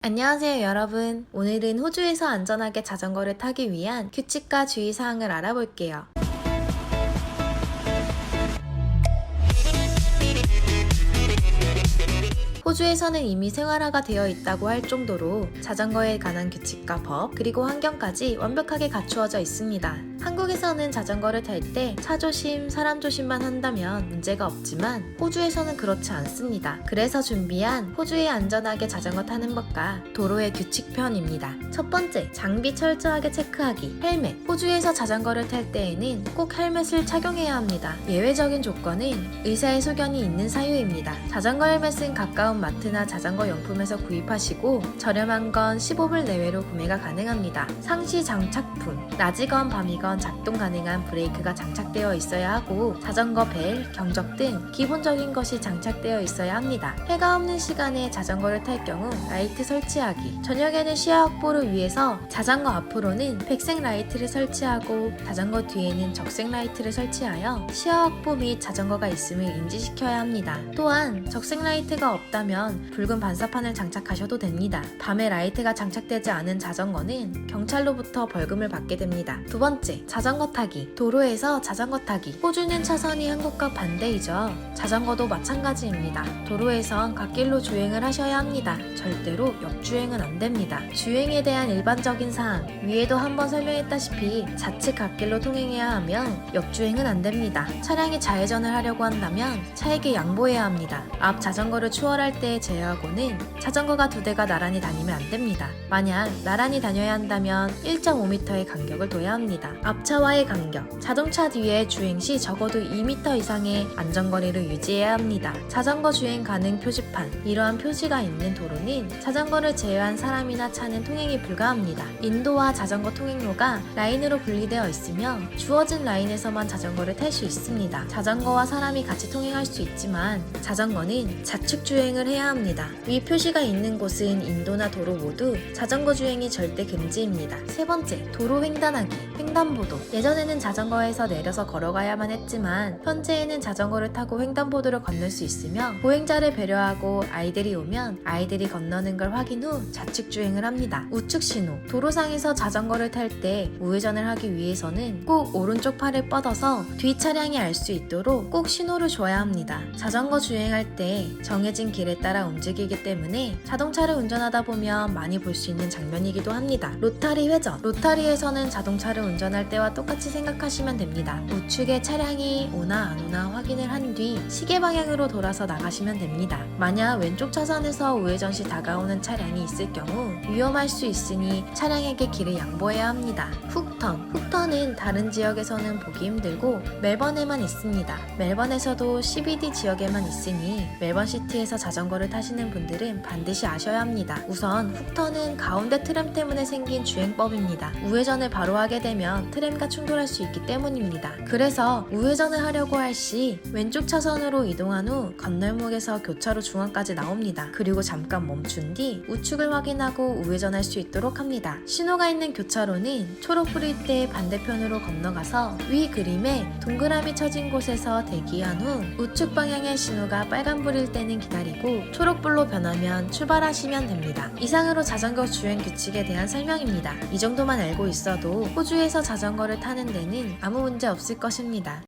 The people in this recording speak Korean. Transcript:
안녕하세요 여러분. 오늘은 호주에서 안전하게 자전거를 타기 위한 규칙과 주의사항을 알아볼게요. 호주에서는 이미 생활화가 되어 있다고 할 정도로 자전거에 관한 규칙과 법, 그리고 환경까지 완벽하게 갖추어져 있습니다. 한국에서는 자전거를 탈 때 차 조심, 사람 조심만 한다면 문제가 없지만 호주에서는 그렇지 않습니다. 그래서 준비한 호주의 안전하게 자전거 타는 법과 도로의 규칙편입니다. 첫 번째, 장비 철저하게 체크하기. 헬멧. 호주에서 자전거를 탈 때에는 꼭 헬멧을 착용해야 합니다. 예외적인 조건은 의사의 소견이 있는 사유입니다. 자전거 헬멧은 가까운 마트나 자전거 용품에서 구입하시고 저렴한 건 15불 내외로 구매가 가능합니다. 상시 장착품. 낮이건 밤이건 작동 가능한 브레이크가 장착되어 있어야 하고 자전거 벨, 경적 등 기본적인 것이 장착되어 있어야 합니다. 해가 없는 시간에 자전거를 탈 경우 라이트 설치하기. 저녁에는 시야 확보를 위해서 자전거 앞으로는 백색 라이트를 설치하고 자전거 뒤에는 적색 라이트를 설치하여 시야 확보 및 자전거가 있음을 인지시켜야 합니다. 또한 적색 라이트가 없다면 붉은 반사판을 장착하셔도 됩니다. 밤에 라이트가 장착되지 않은 자전거는 경찰로부터 벌금을 받게 됩니다. 두 번째, 자전거 타기. 도로에서 자전거 타기. 호주는 차선이 한국과 반대이죠. 자전거도 마찬가지입니다. 도로에선 갓길로 주행을 하셔야 합니다. 절대로 역주행은 안 됩니다. 주행에 대한 일반적인 사항. 위에도 한번 설명했다시피 좌측 갓길로 통행해야 하며 역주행은 안 됩니다. 차량이 좌회전을 하려고 한다면 차에게 양보해야 합니다. 앞 자전거를 추월할 때 제외하고는 자전거가 두 대가 나란히 다니면 안 됩니다. 만약 나란히 다녀야 한다면 1.5m의 간격을 둬야 합니다. 앞차와의 간격. 자동차 뒤에 주행 시 적어도 2m 이상의 안전거리를 유지해야 합니다. 자전거 주행 가능 표지판. 이러한 표지가 있는 도로는 자전거를 제외한 사람이나 차는 통행이 불가합니다. 인도와 자전거 통행로가 라인으로 분리되어 있으며 주어진 라인에서만 자전거를 탈 수 있습니다. 자전거와 사람이 같이 통행할 수 있지만 자전거는 좌측 주행을 해야 합니다. 위 표시가 있는 곳은 인도나 도로 모두 자전거 주행이 절대 금지입니다. 세 번째, 도로 횡단하기. 횡단보도. 예전에는 자전거에서 내려서 걸어가야만 했지만 현재에는 자전거를 타고 횡단보도를 건널 수 있으며 보행자를 배려하고 아이들이 오면 아이들이 건너는 걸 확인 후 좌측 주행을 합니다. 우측 신호. 도로상에서 자전거를 탈 때 우회전을 하기 위해서는 꼭 오른쪽 팔을 뻗어서 뒤 차량이 알 수 있도록 꼭 신호를 줘야 합니다. 자전거 주행할 때 정해진 길에 따라 움직이기 때문에 자동차를 운전하다 보면 많이 볼 수 있는 장면이기도 합니다. 로타리 회전. 로타리에서는 자동차를 운전할 때와 똑같이 생각하시면 됩니다. 우측에 차량이 오나 안 오나 확인을 한 뒤 시계 방향으로 돌아서 나가시면 됩니다. 만약 왼쪽 차선에서 우회전 시 다가오는 차량이 있을 경우 위험할 수 있으니 차량에게 길을 양보해야 합니다. 훅턴. 훅턴은 다른 지역에서는 보기 힘들고 멜번에만 있습니다. 멜번에서도 CBD 지역에만 있으니 멜번 시티에서 자전거를 타시는 분들은 반드시 아셔야 합니다. 우선 훅턴은 가운데 트램 때문에 생긴 주행법입니다. 우회전을 바로 하게 되면 트램과 충돌할 수 있기 때문입니다. 그래서 우회전을 하려고 할 시 왼쪽 차선으로 이동한 후 건널목에서 교차로 중앙까지 나옵니다. 그리고 잠깐 멈춘 뒤 우측을 확인하고 우회전할 수 있도록 합니다. 신호가 있는 교차로는 초록 불일 때 반대편으로 건너가서 위 그림에 동그라미 쳐진 곳에서 대기한 후 우측 방향의 신호가 빨간불일 때는 기다리고 초록불로 변하면 출발하시면 됩니다. 이상으로 자전거 주행 규칙에 대한 설명입니다. 이 정도만 알고 있어도 호주에서 자전거를 타는 데는 아무 문제 없을 것입니다.